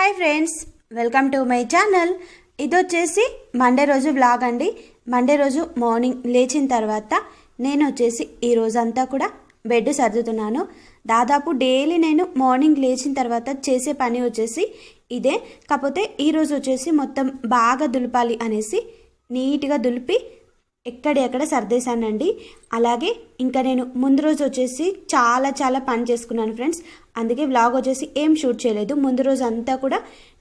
Hi friends, welcome to my channel. ఇది వచ్చేసి Monday రోజు వ్లాగ్ అండి. మండే రోజు మార్నింగ్ లేచిన తర్వాత నేను వచ్చేసి ఈ రోజంతా కూడా బెడ్ సర్దుతున్నాను. దాదాపు డైలీ నేను మార్నింగ్ లేచిన తర్వాత చేసే పని వచ్చేసి ఇదే. కాకపోతే ఈరోజు వచ్చేసి మొత్తం బాగా దులపాలి అనేసి నీట్గా దులిపి ఎక్కడెక్కడ సర్దేశానండి. అలాగే ఇంకా నేను ముందు రోజు వచ్చేసి చాలా పని చేసుకున్నాను ఫ్రెండ్స్. అందుకే వ్లాగ్ వచ్చేసి ఏం షూట్ చేయలేదు. ముందు రోజు అంతా కూడా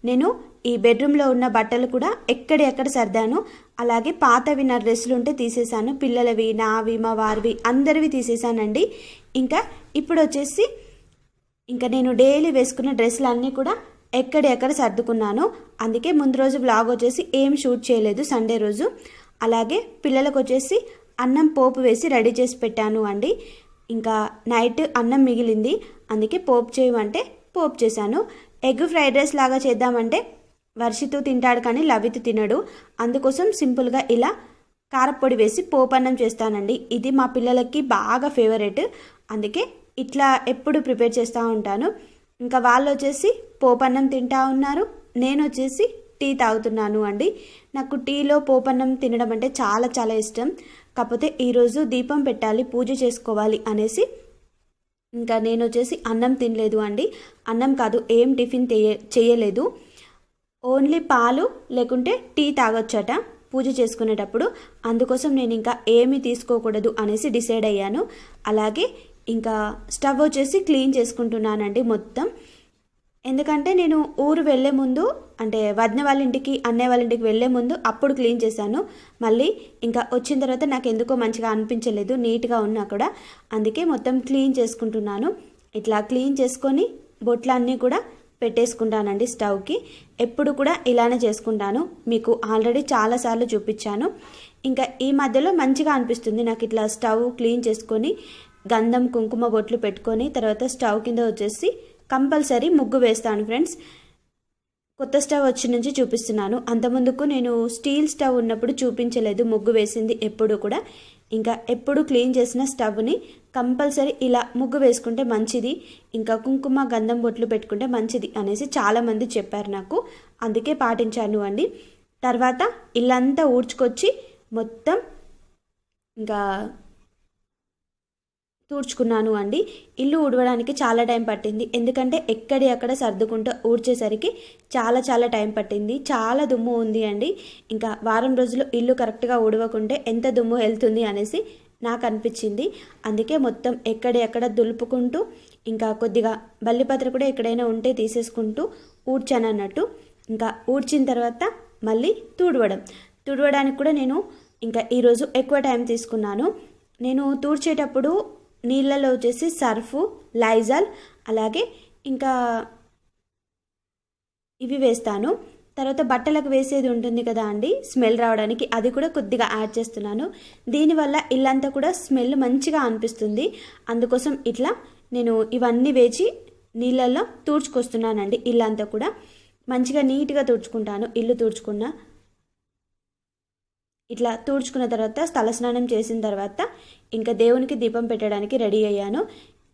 నేను ఈ బెడ్రూమ్లో ఉన్న బట్టలు కూడా ఎక్కడెక్కడ సర్దాను. అలాగే పాతవి నా డ్రెస్సులు ఉంటే తీసేసాను. పిల్లలవి, నావి, మా వారివి అందరివి తీసేసానండి. ఇంకా ఇప్పుడు వచ్చేసి ఇంకా నేను డైలీ వేసుకున్న డ్రెస్సులు అన్నీ కూడా ఎక్కడెక్కడ సర్దుకున్నాను. అందుకే ముందు రోజు వ్లాగ్ వచ్చేసి ఏం షూట్ చేయలేదు సండే రోజు. అలాగే పిల్లలకు వచ్చేసి అన్నం పోపు వేసి రెడీ చేసి పెట్టాను అండి. ఇంకా నైట్ అన్నం మిగిలింది, అందుకే పోపు చేయమంటే పోపు చేశాను. ఎగ్ ఫ్రైడ్ రైస్ లాగా చేద్దామంటే వర్షితు తింటాడు కానీ లవితు తినడు. అందుకోసం సింపుల్గా ఇలా కారపొడి వేసి పోపు అన్నం చేస్తానండి. ఇది మా పిల్లలకి బాగా ఫేవరెట్, అందుకే ఇట్లా ఎప్పుడు ప్రిపేర్ చేస్తూ ఉంటాను. ఇంకా వాళ్ళు వచ్చేసి పోపు అన్నం తింటా ఉన్నారు, నేను వచ్చేసి టీ తాగుతున్నాను అండి. నాకు టీలో పోపన్నం తినడం అంటే చాలా ఇష్టం. కాకపోతే ఈరోజు దీపం పెట్టాలి, పూజ చేసుకోవాలి అనేసి ఇంకా నేను వచ్చేసి అన్నం తినలేదు అండి. అన్నం కాదు, ఏం టిఫిన్ చేయలేదు. ఓన్లీ పాలు లేకుంటే టీ తాగొచ్చట పూజ చేసుకునేటప్పుడు. అందుకోసం నేను ఇంకా ఏమీ తీసుకోకూడదు అనేసి డిసైడ్ అయ్యాను. అలాగే ఇంకా స్టవ్ వచ్చేసి క్లీన్ చేసుకుంటున్నానండి మొత్తం. ఎందుకంటే నేను ఊరు వెళ్ళే ముందు, అంటే వదిన వాళ్ళ ఇంటికి, అన్నయ్య వాళ్ళ ఇంటికి వెళ్ళే ముందు అప్పుడు క్లీన్ చేశాను. మళ్ళీ ఇంకా వచ్చిన తర్వాత నాకు ఎందుకో మంచిగా అనిపించలేదు నీట్గా ఉన్నా కూడా. అందుకే మొత్తం క్లీన్ చేసుకుంటున్నాను. ఇట్లా క్లీన్ చేసుకొని బొట్లన్నీ కూడా పెట్టేసుకుంటానండి స్టవ్కి. ఎప్పుడు కూడా ఇలానే చేసుకుంటాను. మీకు ఆల్రెడీ చాలాసార్లు చూపించాను. ఇంకా ఈ మధ్యలో మంచిగా అనిపిస్తుంది నాకు ఇట్లా స్టవ్ క్లీన్ చేసుకొని గంధం కుంకుమ బొట్లు పెట్టుకొని తర్వాత స్టవ్ కింద వచ్చేసి కంపల్సరీ ముగ్గు వేస్తాను ఫ్రెండ్స్. కొత్త స్టవ్ వచ్చి నుంచి చూపిస్తున్నాను. అంతకుముందుకు నేను స్టీల్ స్టవ్ ఉన్నప్పుడు చూపించలేదు ముగ్గు వేసింది ఎప్పుడు కూడా. ఇంకా ఎప్పుడు క్లీన్ చేసిన స్టవ్ని కంపల్సరీ ఇలా ముగ్గు వేసుకుంటే మంచిది, ఇంకా కుంకుమ గంధం బొట్లు పెట్టుకుంటే మంచిది అనేసి చాలామంది చెప్పారు నాకు. అందుకే పాటించాను అండి. తర్వాత ఇల్లంతా ఊడ్చుకొచ్చి మొత్తం ఇంకా తుడుచుకున్నాను అండి. ఇల్లు ఊడవడానికి చాలా టైం పట్టింది, ఎందుకంటే ఎక్కడెక్కడ సర్దుకుంటూ ఊడ్చేసరికి చాలా టైం పట్టింది. చాలా దుమ్ము ఉంది అండి. ఇంకా వారం రోజులు ఇల్లు కరెక్ట్గా ఊడవకుంటే ఎంత దుమ్ము వెళ్తుంది అనేసి నాకు అనిపించింది. అందుకే మొత్తం ఎక్కడెక్కడ దులుపుకుంటూ ఇంకా కొద్దిగా బల్లిపత్ర కూడా ఎక్కడైనా ఉంటే తీసేసుకుంటూ ఊడ్చాను అన్నట్టు. ఇంకా ఊడ్చిన తర్వాత మళ్ళీ తుడవడానికి కూడా నేను ఇంకా ఈరోజు ఎక్కువ టైం తీసుకున్నాను. నేను తుడిచేటప్పుడు నీళ్ళలో వచ్చేసి సర్ఫు, లైజాల్, అలాగే ఇంకా ఇవి వేస్తాను. తర్వాత బట్టలకు వేసేది ఉంటుంది కదా అండి స్మెల్ రావడానికి, అది కూడా కొద్దిగా యాడ్ చేస్తున్నాను. దీనివల్ల ఇల్లంతా కూడా స్మెల్ మంచిగా అనిపిస్తుంది. అందుకోసం ఇట్లా నేను ఇవన్నీ వేసి నీళ్ళల్లో తుడుచుకొస్తున్నానండి. ఇల్లంతా కూడా మంచిగా నీట్గా తుడుచుకుంటాను. ఇల్లు ఇట్లా తుడుచుకున్న తర్వాత తలస్నానం చేసిన తర్వాత ఇంకా దేవునికి దీపం పెట్టడానికి రెడీ అయ్యాను.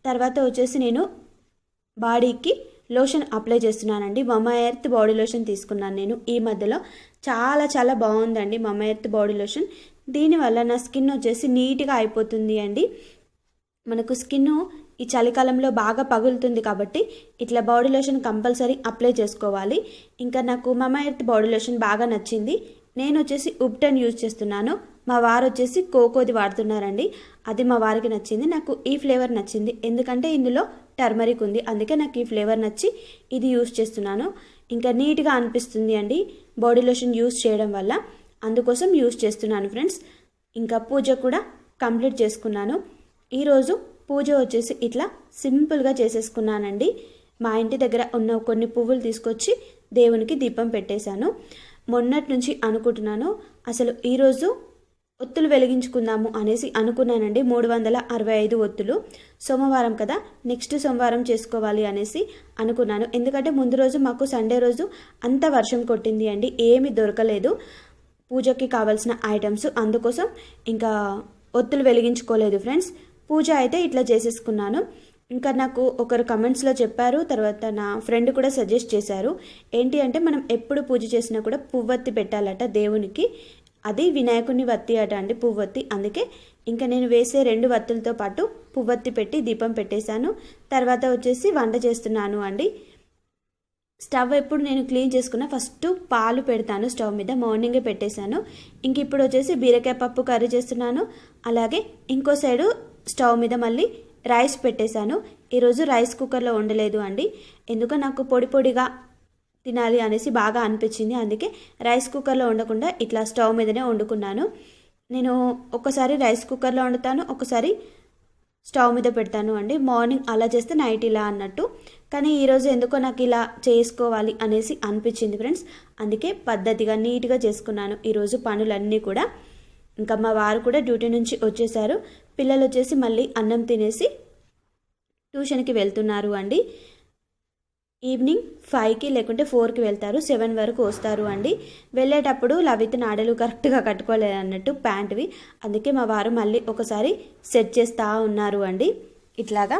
తర్వాత వచ్చేసి నేను బాడీకి లోషన్ అప్లై చేస్తున్నానండి. మమా ఎర్త్ బాడీ లోషన్ తీసుకున్నాను నేను ఈ మధ్యలో. చాలా బాగుందండి మమా ఎర్త్ బాడీ లోషన్. దీనివల్ల నా స్కిన్ వచ్చేసి నీట్గా అయిపోతుంది అండి. మనకు స్కిన్ ఈ చలికాలంలో బాగా పగులుతుంది కాబట్టి ఇట్లా బాడీ లోషన్ కంపల్సరీ అప్లై చేసుకోవాలి. ఇంకా నాకు మమా ఎర్త్ బాడీ లోషన్ బాగా నచ్చింది. నేను వచ్చేసి ఉప్టన్ యూజ్ చేస్తున్నాను. మా వారు వచ్చేసి కోకోది వాడుతున్నారండి. అది మా వారికి నచ్చింది. నాకు ఈ ఫ్లేవర్ నచ్చింది, ఎందుకంటే ఇందులో టర్మరిక్ ఉంది. అందుకే నాకు ఈ ఫ్లేవర్ నచ్చి ఇది యూజ్ చేస్తున్నాను. ఇంకా నీట్గా అనిపిస్తుంది అండి బాడీ లోషన్ యూజ్ చేయడం వల్ల. అందుకోసం యూజ్ చేస్తున్నాను ఫ్రెండ్స్. ఇంకా పూజ కూడా కంప్లీట్ చేసుకున్నాను. ఈరోజు పూజ వచ్చేసి ఇట్లా సింపుల్గా చేసేసుకున్నానండి. మా ఇంటి దగ్గర ఉన్న కొన్ని పువ్వులు తీసుకొచ్చి దేవునికి దీపం పెట్టేశాను. మొన్నటి నుంచి అనుకుంటున్నాను అసలు ఈరోజు ఒత్తులు వెలిగించుకుందాము అనేసి అనుకున్నానండి. 365 ఒత్తులు. సోమవారం కదా, నెక్స్ట్ సోమవారం చేసుకోవాలి అనేసి అనుకున్నాను. ఎందుకంటే ముందు రోజు మాకు సండే రోజు అంత వర్షం కొట్టింది అండి, ఏమీ దొరకలేదు పూజకి కావాల్సిన ఐటమ్స్. అందుకోసం ఇంకా ఒత్తులు వెలిగించుకోలేదు ఫ్రెండ్స్. పూజ అయితే ఇట్లా చేసేసుకున్నాను. ఇంకా నాకు ఒకరు కమెంట్స్లో చెప్పారు, తర్వాత నా ఫ్రెండ్ కూడా సజెస్ట్ చేశారు. ఏంటి అంటే మనం ఎప్పుడు పూజ చేసినా కూడా పువ్వొత్తి పెట్టాలట దేవునికి. అది వినాయకుని వత్తి అట అండి, పువ్వొత్తి. అందుకే ఇంకా నేను వేసే 2 వత్తులతో పాటు పువ్వొత్తి పెట్టి దీపం పెట్టేశాను. తర్వాత వచ్చేసి వంట చేస్తున్నాను అండి. స్టవ్ ఎప్పుడు నేను క్లీన్ చేసుకున్నా ఫస్ట్ పాలు పెడతాను స్టవ్ మీద, మార్నింగే పెట్టేశాను. ఇంక ఇప్పుడు వచ్చేసి బీరకాయ పప్పు కర్రీ చేస్తున్నాను. అలాగే ఇంకో సైడు స్టవ్ మీద మళ్ళీ రైస్ పెట్టేశాను. ఈరోజు రైస్ కుక్కర్లో వండలేదు అండి, ఎందుకో నాకు పొడి పొడిగా తినాలి అనేసి బాగా అనిపించింది. అందుకే రైస్ కుక్కర్లో వండకుండా ఇట్లా స్టవ్ మీదనే వండుకున్నాను. నేను ఒకసారి రైస్ కుక్కర్లో వండుతాను, ఒకసారి స్టవ్ మీద పెడతాను అండి. మార్నింగ్ అలా చేస్తే నైట్ ఇలా అన్నట్టు. కానీ ఈరోజు ఎందుకో నాకు ఇలా చేసుకోవాలి అనేసి అనిపించింది ఫ్రెండ్స్. అందుకే పద్ధతిగా నీట్గా చేసుకున్నాను ఈరోజు పనులన్నీ కూడా. ఇంకా మా వారు కూడా డ్యూటీ నుంచి వచ్చేసారు. పిల్లలు వచ్చేసి మళ్ళీ అన్నం తినేసి ట్యూషన్కి వెళ్తున్నారు అండి. ఈవినింగ్ 5కి లేకుంటే 4కి వెళ్తారు, 7 వరకు వస్తారు అండి. వెళ్ళేటప్పుడు లవిత్ నాడలు కరెక్ట్గా కట్టుకోలేదు అన్నట్టు ప్యాంట్వి. అందుకే మా వారు మళ్ళీ ఒకసారి సెట్ చేస్తూ ఉన్నారు అండి. ఇట్లాగా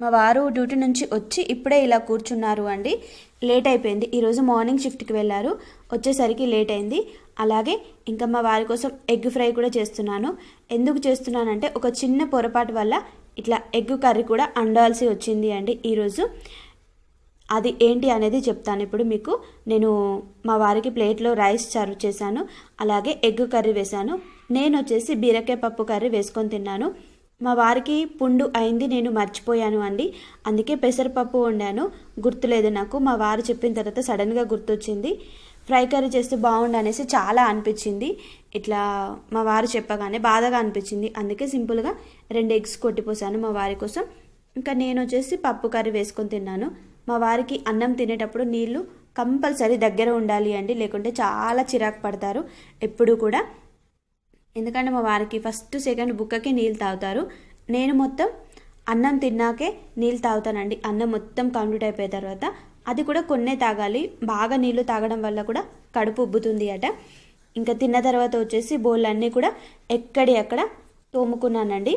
మా వారు డ్యూటీ నుంచి వచ్చి ఇప్పుడే ఇలా కూర్చున్నారు అండి. లేట్ అయిపోయింది, ఈరోజు మార్నింగ్ షిఫ్ట్కి వెళ్ళారు, వచ్చేసరికి లేట్ అయింది. అలాగే ఇంకా మా వారి కోసం ఎగ్ ఫ్రై కూడా చేస్తున్నాను. ఎందుకు చేస్తున్నానంటే ఒక చిన్న పొరపాటు వల్ల ఇట్లా ఎగ్ కర్రీ కూడా వండాల్సి వచ్చింది అండి ఈరోజు. అది ఏంటి అనేది చెప్తాను ఇప్పుడు మీకు. నేను మా వారికి ప్లేట్లో రైస్ సర్వ్ చేశాను, అలాగే ఎగ్ కర్రీ వేశాను. నేను వచ్చేసి బీరకాయ పప్పు కర్రీ వేసుకొని తిన్నాను. మా వారికి పుండు అయింది, నేను మర్చిపోయాను అండి. అందుకే పెసరపప్పు వండాను, గుర్తులేదు నాకు. మా వారు చెప్పిన తర్వాత సడన్గా గుర్తొచ్చింది. ఫ్రై కర్రీ చేస్తే బాగుండు అనేసి చాలా అనిపించింది. ఇట్లా మా వారు చెప్పగానే బాధగా అనిపించింది. అందుకే సింపుల్గా 2 ఎగ్స్ కొట్టిపోసాను మా వారి కోసం. ఇంకా నేను వచ్చేసి పప్పు కర్రీ వేసుకొని తిన్నాను. మా వారికి అన్నం తినేటప్పుడు నీళ్ళు కంపల్సరీ దగ్గర ఉండాలి అండి, లేకుంటే చాలా చిరాకు పడతారు ఎప్పుడు కూడా. ఎందుకంటే మా వారికి ఫస్ట్ సెకండ్ బుక్కకి నీళ్ళు తాగుతారు. నేను మొత్తం అన్నం తిన్నాకే నీళ్ళు తాగుతానండి. అన్నం మొత్తం కంప్లీట్ అయిపోయిన తర్వాత అది కూడా కొన్నే తాగాలి. బాగా నీళ్ళు తాగడం వల్ల కూడా కడుపు ఉబ్బుతుంది అట. ఇంకా తిన్న తర్వాత వచ్చేసి బౌళ్ళన్నీ కూడా ఎక్కడి అక్కడ తోముకున్నానండి.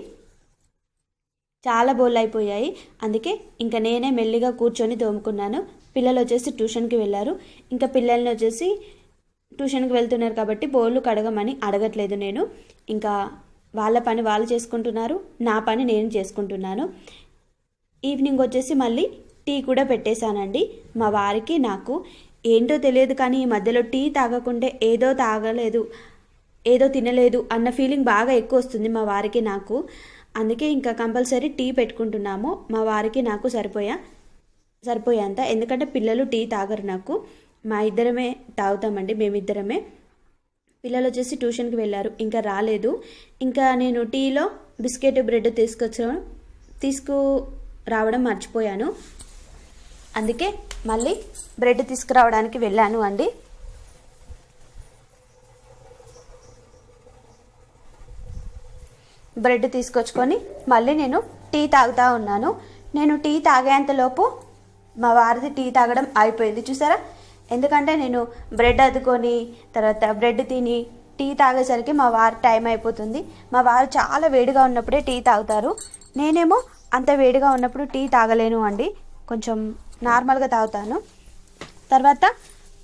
చాలా బౌళ్ళు అయిపోయాయి. అందుకే ఇంకా నేనే మెల్లిగా కూర్చొని తోముకున్నాను. పిల్లలు వచ్చేసి ట్యూషన్కి వెళ్ళారు. ఇంకా పిల్లల్ని వచ్చేసి ట్యూషన్కి వెళ్తున్నారు కాబట్టి బౌళ్ళు కడగమని అడగట్లేదు నేను. ఇంకా వాళ్ళ పని వాళ్ళు చేసుకుంటున్నారు, నా పని నేను చేసుకుంటున్నాను. ఈవినింగ్ వచ్చేసి మళ్ళీ టీ కూడా పెట్టేశానండి. మా వారికి నాకు ఏంటో తెలియదు కానీ ఈ మధ్యలో టీ తాగకుంటే ఏదో తాగలేదు, ఏదో తినలేదు అన్న ఫీలింగ్ బాగా ఎక్కువ వస్తుంది మా వారికి నాకు. అందుకే ఇంకా కంపల్సరీ టీ పెట్టుకుంటున్నాము. మా వారికి నాకు సరిపోయేంత. ఎందుకంటే పిల్లలు టీ తాగరు, నాకు మా ఇద్దరమే తాగుతామండి, మేమిద్దరమే. పిల్లలు వచ్చేసి ట్యూషన్కి వెళ్ళారు, ఇంకా రాలేదు. ఇంకా నేను టీలో బిస్కెట్ బ్రెడ్ తీసుకురావడం మర్చిపోయాను. అందుకే మళ్ళీ బ్రెడ్ తీసుకురావడానికి వెళ్ళాను అండి. బ్రెడ్ తీసుకొచ్చుకొని మళ్ళీ నేను టీ తాగుతూ ఉన్నాను. నేను టీ తాగేంతలోపు మా వారిది టీ తాగడం అయిపోయింది చూసారా. ఎందుకంటే నేను బ్రెడ్ అద్దుకొని తర్వాత బ్రెడ్ తిని టీ తాగేసరికి మా వారి టైం అయిపోతుంది. మా వారు చాలా వేడిగా ఉన్నప్పుడే టీ తాగుతారు. నేనేమో అంత వేడిగా ఉన్నప్పుడు టీ తాగలేను అండి, కొంచెం నార్మల్గా తాగుతాను. తర్వాత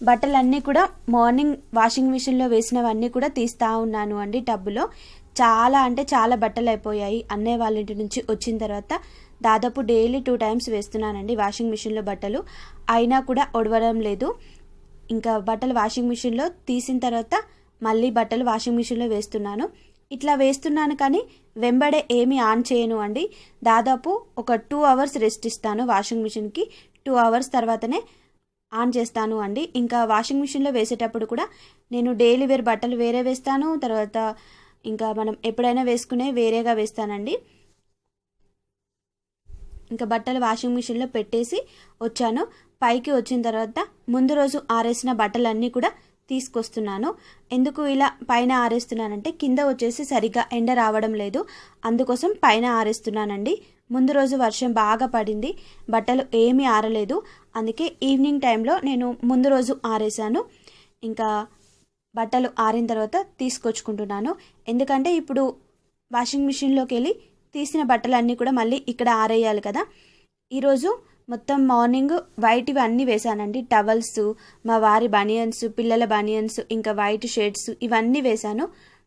బట్టలన్నీ కూడా మార్నింగ్ వాషింగ్ మిషన్లో వేసినవన్నీ కూడా తీస్తూ ఉన్నాను అండి టబ్బులో. చాలా అంటే చాలా బట్టలు అయిపోయాయి. అన్నయ్య వాళ్ళ ఇంటి నుంచి వచ్చిన తర్వాత దాదాపు డైలీ 2 టైమ్స్ వేస్తున్నానండి వాషింగ్ మిషన్లో బట్టలు, అయినా కూడా ఒడవడం లేదు. ఇంకా బట్టలు వాషింగ్ మిషన్లో తీసిన తర్వాత మళ్ళీ బట్టలు వాషింగ్ మిషన్లో వేస్తున్నాను. ఇట్లా వేస్తున్నాను కానీ వెంబడే ఏమీ ఆన్ చేయను అండి. దాదాపు ఒక 2 అవర్స్ రెస్ట్ ఇస్తాను వాషింగ్ మిషన్కి. 2 అవర్స్ తర్వాతనే ఆన్ చేస్తాను అండి. ఇంకా వాషింగ్ మిషన్లో వేసేటప్పుడు కూడా నేను డైలీ వేర్ బట్టలు వేరే వేస్తాను, తర్వాత ఇంకా మనం ఎప్పుడైనా వేసుకునే వేరేగా వేస్తానండి. ఇంకా బట్టలు వాషింగ్ మిషన్లో పెట్టేసి వచ్చాను. పైకి వచ్చిన తర్వాత ముందు రోజు ఆరేసిన బట్టలన్నీ కూడా తీసుకొస్తున్నాను. ఎందుకు ఇలా పైన ఆరేస్తున్నానంటే కింద వచ్చేసి సరిగ్గా ఎండ రావడం లేదు, అందుకోసం పైన ఆరేస్తున్నానండి. ముందు రోజు వర్షం బాగా పడింది, బట్టలు ఏమీ ఆరలేదు. అందుకే ఈవినింగ్ టైంలో నేను ముందు రోజు ఆరేసాను. ఇంకా బట్టలు ఆరిన తర్వాత తీసుకొచ్చుకుంటున్నాను. ఎందుకంటే ఇప్పుడు వాషింగ్ మిషన్లోకి వెళ్ళి తీసిన బట్టలన్నీ కూడా మళ్ళీ ఇక్కడ ఆరేయాలి కదా. ఈరోజు మొత్తం మార్నింగ్ వైట్వి అన్నీ వేశానండి. టవల్స్, మా వారి బనియన్స్, పిల్లల బనియన్స్, ఇంకా వైట్ షర్ట్స్ ఇవన్నీ వేశాను.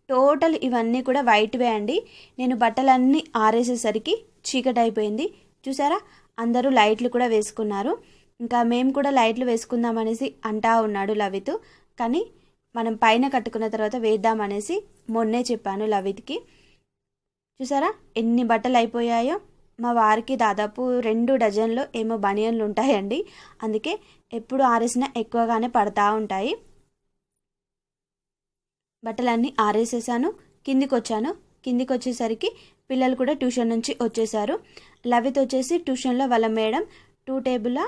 టోటల్ ఇవన్నీ కూడా వైట్వే అండి. నేను బట్టలన్నీ ఆరేసేసరికి చీకటి అయిపోయింది. చూసారా, అందరూ లైట్లు కూడా వేసుకున్నారు. ఇంకా మేము కూడా లైట్లు వేసుకుందాం అనేసి అంటా ఉన్నాడు లవిత్. కానీ మనం పైన కట్టుకున్న తర్వాత వేద్దామనేసి మొన్నే చెప్పాను లవిత్కి. చూసారా ఎన్ని బట్టలు అయిపోయాయో. మా వారికి దాదాపు 2 డజన్లు ఏమో బనియన్లు ఉంటాయండి. అందుకే ఎప్పుడు ఆరేసినా ఎక్కువగానే పడతా ఉంటాయి. బట్టలన్నీ ఆరేసేసాను. కిందికి వచ్చాను. కిందికి వచ్చేసరికి పిల్లలు కూడా ట్యూషన్ నుంచి వచ్చేసారు. లవిత్ వచ్చేసి ట్యూషన్లో వాళ్ళ మేడం 2 టేబుల్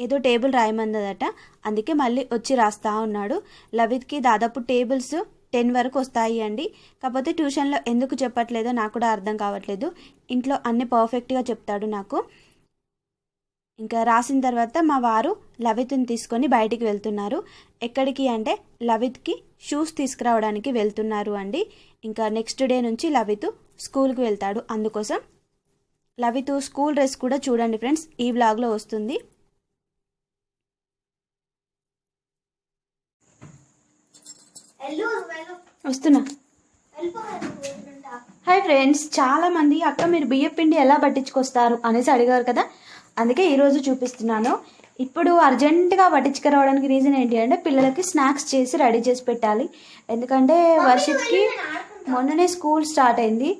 ఏదో టేబుల్ రాయమందదట. అందుకే మళ్ళీ వచ్చి రాస్తా ఉన్నాడు. లవిత్కి దాదాపు టేబుల్స్ 10 వరకు వస్తాయి అండి. కాకపోతే ట్యూషన్లో ఎందుకు చెప్పట్లేదో నాకు కూడా అర్థం కావట్లేదు. ఇంట్లో అన్ని పర్ఫెక్ట్గా చెప్తాడు నాకు. ఇంకా రాసిన తర్వాత మా వారు లవిత్ని తీసుకొని బయటికి వెళ్తున్నారు. ఎక్కడికి అంటే లవిత్కి షూస్ తీసుకురావడానికి వెళ్తున్నారు అండి. ఇంకా నెక్స్ట్ డే నుంచి లవిత్ స్కూల్కి వెళ్తాడు. అందుకోసం లవిత్ స్కూల్ డ్రెస్ కూడా చూడండి ఫ్రెండ్స్, ఈ వ్లాగ్లో వస్తుంది. వస్తున్నా. హాయ్ ఫ్రెండ్స్, చాలామంది అక్క మీరు బియ్యం పిండి ఎలా పట్టించుకొస్తారు అనేసి అడిగారు కదా. అందుకే ఈరోజు చూపిస్తున్నాను. ఇప్పుడు అర్జెంటుగా పట్టించుకురావడానికి రీజన్ ఏంటి అంటే పిల్లలకి స్నాక్స్ చేసి రెడీ చేసి పెట్టాలి. ఎందుకంటే వర్షిత్కి మొన్ననే స్కూల్ స్టార్ట్ అయింది.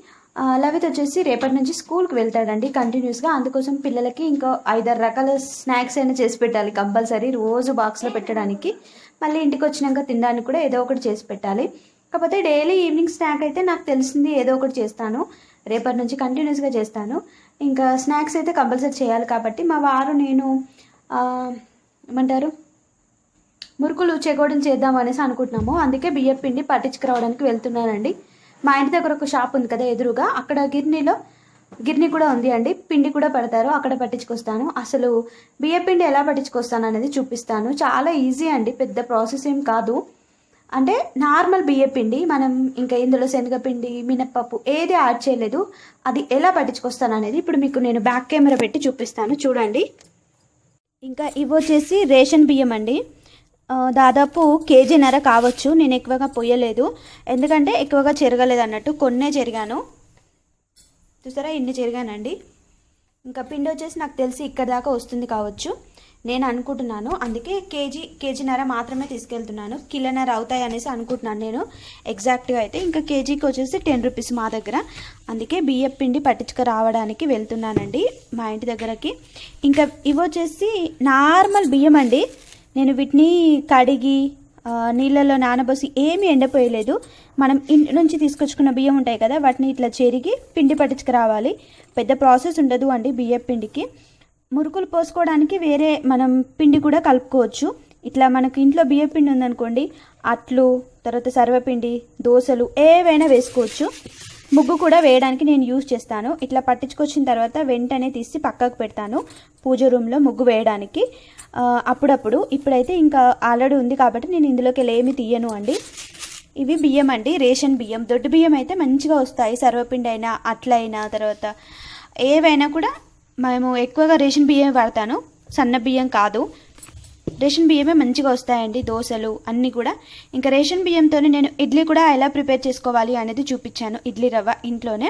లవిత్ వచ్చేసి రేపటి నుంచి స్కూల్కి వెళ్తాడండి కంటిన్యూస్గా. అందుకోసం పిల్లలకి ఇంకా 5-6 రకాల స్నాక్స్ అయినా చేసి పెట్టాలి కంపల్సరీ, రోజు బాక్స్లో పెట్టడానికి. మళ్ళీ ఇంటికి వచ్చినాక తినడానికి కూడా ఏదో ఒకటి చేసి పెట్టాలి. కాకపోతే డైలీ ఈవినింగ్ స్నాక్ అయితే నాకు తెలిసింది ఏదో ఒకటి చేస్తాను. రేపటి నుంచి కంటిన్యూస్గా చేస్తాను. ఇంకా స్నాక్స్ అయితే కంపల్సరీ చేయాలి కాబట్టి మా వారు నేను ఏమంటారు మురుకులు చెగోడలు చేద్దాం అనేసి అనుకుంటున్నాము. అందుకే బియ్యం పిండి పట్టించుకురావడానికి వెళ్తున్నానండి. మా ఇంటి దగ్గర ఒక షాప్ ఉంది కదా ఎదురుగా, అక్కడ గిర్నీ కూడా ఉంది అండి. పిండి కూడా పడతారు, అక్కడ పట్టించుకొస్తాను. అసలు బియ్యం పిండి ఎలా పట్టించుకొస్తాను అనేది చూపిస్తాను. చాలా ఈజీ అండి, పెద్ద ప్రాసెస్ ఏం కాదు. అంటే నార్మల్ బియ్యం పిండి, మనం ఇంకా ఇందులో శనగపిండి, మినప్పప్పు ఏది యాడ్ చేయలేదు. అది ఎలా పట్టించుకొస్తాను అనేది ఇప్పుడు మీకు నేను బ్యాక్ కెమెరా పెట్టి చూపిస్తాను చూడండి. ఇంకా ఇవి వచ్చేసి రేషన్ బియ్యం అండి. దాదాపు 1.5 కేజీ కావచ్చు. నేను ఎక్కువగా పొయ్యలేదు, ఎందుకంటే ఎక్కువగా చెరగలేదు అన్నట్టు, కొన్నే చెరిగాను. చూసారా ఇన్ని చెరిగానండి. ఇంకా పిండి వచ్చేసి నాకు తెలిసి ఇక్కడ దాకా వస్తుంది కావచ్చు నేను అనుకుంటున్నాను. అందుకే కేజీన్నర మాత్రమే తీసుకెళ్తున్నాను. కిలోన్నర అవుతాయి అనేసి అనుకుంటున్నాను నేను ఎగ్జాక్ట్గా అయితే. ఇంకా కేజీకి వచ్చేసి 10 రూపీస్ మా దగ్గర. అందుకే బియ్యం పిండి పట్టించుకు రావడానికి వెళ్తున్నానండి మా ఇంటి దగ్గరకి. ఇంకా ఇవి వచ్చేసి నార్మల్ బియ్యం అండి. నేను వీటిని కడిగి నీళ్ళలో నానబోసి ఏమీ ఎండపోయలేదు. మనం ఇంటి నుంచి తీసుకొచ్చుకున్న బియ్యం ఉంటాయి కదా, వాటిని ఇట్లా చెరిగి పిండి పట్టించుకురావాలి. పెద్ద ప్రాసెస్ ఉండదు అండి బియ్యం పిండికి. మురుకులు పోసుకోవడానికి వేరే మనం పిండి కూడా కలుపుకోవచ్చు. ఇట్లా మనకు ఇంట్లో బియ్యం పిండి ఉందనుకోండి, అట్లు, తర్వాత సర్వపిండి, దోశలు ఏవైనా వేసుకోవచ్చు. ముగ్గు కూడా వేయడానికి నేను యూజ్ చేస్తాను. ఇట్లా పట్టించుకొచ్చిన తర్వాత వెంటనే తీసి పక్కకు పెడతాను పూజ రూమ్లో ముగ్గు వేయడానికి అప్పుడప్పుడు. ఇప్పుడైతే ఇంకా ఆల్రెడీ ఉంది కాబట్టి నేను ఇందులోకి ఏమి తీయను అండి. ఇవి బియ్యం అండి, రేషన్ బియ్యం. దొడ్డు బియ్యం అయితే మంచిగా వస్తాయి. సర్వపిండి అయినా అట్లయినా తర్వాత ఏవైనా కూడా మేము ఎక్కువగా రేషన్ బియ్యం వాడతాను, సన్న బియ్యం కాదు. రేషన్ బియ్యమే మంచిగా వస్తాయండి దోశలు అన్నీ కూడా. ఇంకా రేషన్ బియ్యంతోనే నేను ఇడ్లీ కూడా ఎలా ప్రిపేర్ చేసుకోవాలి అనేది చూపించాను, ఇడ్లీ రవ్వ ఇంట్లోనే.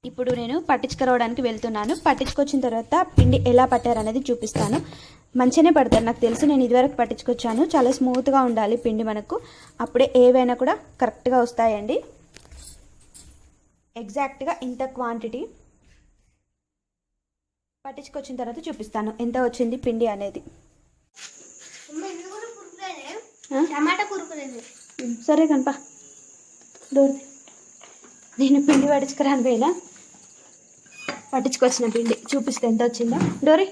ఇప్పుడు నేను పట్టించుకురావడానికి వెళ్తున్నాను. పట్టించుకొచ్చిన తర్వాత పిండి ఎలా పట్టారనేది చూపిస్తాను. మంచిగానే పడతారు నాకు తెలిసి. నేను ఇదివరకు పట్టించుకొచ్చాను. చాలా స్మూత్గా ఉండాలి పిండి మనకు, అప్పుడే ఏవైనా కూడా కరెక్ట్గా వస్తాయండి. ఎగ్జాక్ట్గా ఇంత క్వాంటిటీ పట్టించుకొచ్చిన తర్వాత చూపిస్తాను ఎంత వచ్చింది పిండి అనేది. సరే కనుప డోర్. నేను పిండి పట్టించుకురాను వేళ పట్టించుకొచ్చిన పిండి చూపిస్తే ఎంత వచ్చిందో. డోరీ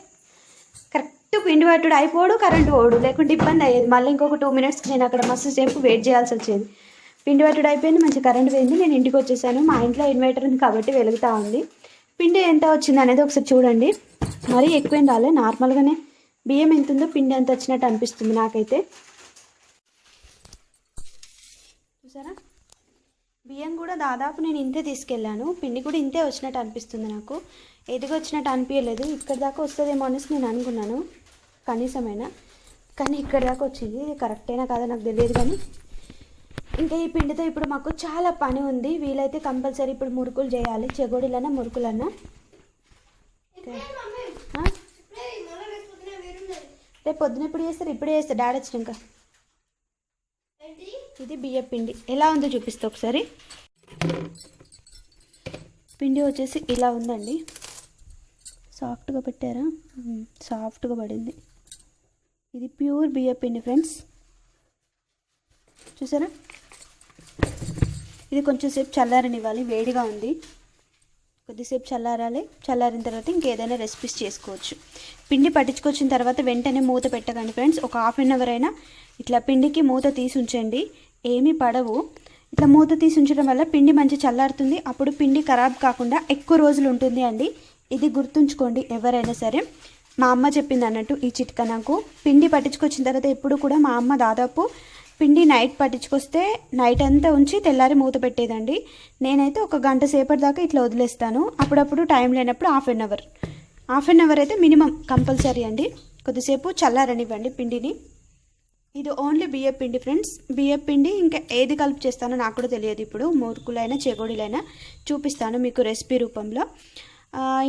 కరెక్ట్ పిండి పట్టుడు అయిపోడు, కరెంటు పోడు, లేకుంటే ఇబ్బంది అయ్యేది. మళ్ళీ ఇంకొక 2 మినిట్స్కి నేను అక్కడ మస్తు సేపు వెయిట్ చేయాల్సి వచ్చేది. పిండి పట్టుడు అయిపోయింది, మంచి కరెంట్ పోయింది. నేను ఇంటికి వచ్చేసాను. మా ఇంట్లో ఇన్వర్టర్ ఉంది కాబట్టి వెలుగుతూ ఉంది. పిండి ఎంత వచ్చింది అనేది ఒకసారి చూడండి. మరీ ఎక్కువేం రాలే, నార్మల్గానే బియ్యం ఎంత ఉందో పిండి ఎంత వచ్చినట్టు అనిపిస్తుంది నాకైతే. చూసారా బియ్యం కూడా దాదాపు నేను ఇంతే తీసుకెళ్ళాను. పిండి కూడా ఇంతే వచ్చినట్టు అనిపిస్తుంది నాకు. ఎదిగి వచ్చినట్టు అనిపించలేదు. ఇక్కడ దాకా వస్తుందేమో అనేసి నేను అనుకున్నాను కనీసమైనా, కానీ ఇక్కడ దాకా వచ్చింది. ఇది కరెక్టేనా కాదా నాకు తెలియదు, కానీ ఇంకా ఈ పిండితో ఇప్పుడు మాకు చాలా పని ఉంది. వీలైతే కంపల్సరీ ఇప్పుడు మురుకులు చేయాలి, చెగోడీలన్నా మురుకులన్నా. రేపు పొద్దున ఎప్పుడు చేస్తారు? ఇప్పుడే చేస్తారు డాడీ వచ్చినాక. ఇది బియ్య పిండి ఎలా ఉందో చూపిస్తా ఒకసారి. పిండి వచ్చేసి ఇలా ఉందండి. సాఫ్ట్గా పెట్టారా? సాఫ్ట్గా పడింది. ఇది ప్యూర్ బియ్య పిండి ఫ్రెండ్స్, చూసారా? ఇది కొంచెం సేపు చల్లారనివ్వాలి, వేడిగా ఉంది. కొద్దిసేపు చల్లారాలి. చల్లారిన తర్వాత ఇంకేదైనా రెసిపీస్ చేసుకోవచ్చు. పిండి పట్టించుకొచ్చిన తర్వాత వెంటనే మూత పెట్టకండి ఫ్రెండ్స్. ఒక హాఫ్ అన్ అవర్ అయినా ఇట్లా పిండికి మూత తీసి ఉంచండి, ఏమీ పడవు. ఇట్లా మూత తీసి ఉంచడం వల్ల పిండి మంచి చల్లారుతుంది. అప్పుడు పిండి ఖరాబ్ కాకుండా ఎక్కువ రోజులు ఉంటుంది అండి. ఇది గుర్తుంచుకోండి ఎవరైనా సరే. మా అమ్మ చెప్పింది అన్నట్టు ఈ చిట్కా నాకు. పిండి పట్టించుకొచ్చిన తర్వాత ఎప్పుడు కూడా మా అమ్మ దాదాపు పిండి నైట్ పట్టించుకొస్తే నైట్ అంతా ఉంచి తెల్లారి మూత పెట్టేదండి. నేనైతే ఒక గంట సేపటి దాకా ఇట్లా వదిలేస్తాను. అప్పుడప్పుడు టైం లేనప్పుడు హాఫ్ అన్ అవర్ అయితే మినిమం కంపల్సరీ అండి. కొద్దిసేపు చల్లారనివ్వండి పిండిని. ఇది ఓన్లీ బియ్య పిండి ఫ్రెండ్స్. బియ్య పిండి ఇంకా ఏది కలిపి చేస్తానో నాకు కూడా తెలియదు. ఇప్పుడు మురుకులైనా చెగోడీలైనా చూపిస్తాను మీకు రెసిపీ రూపంలో.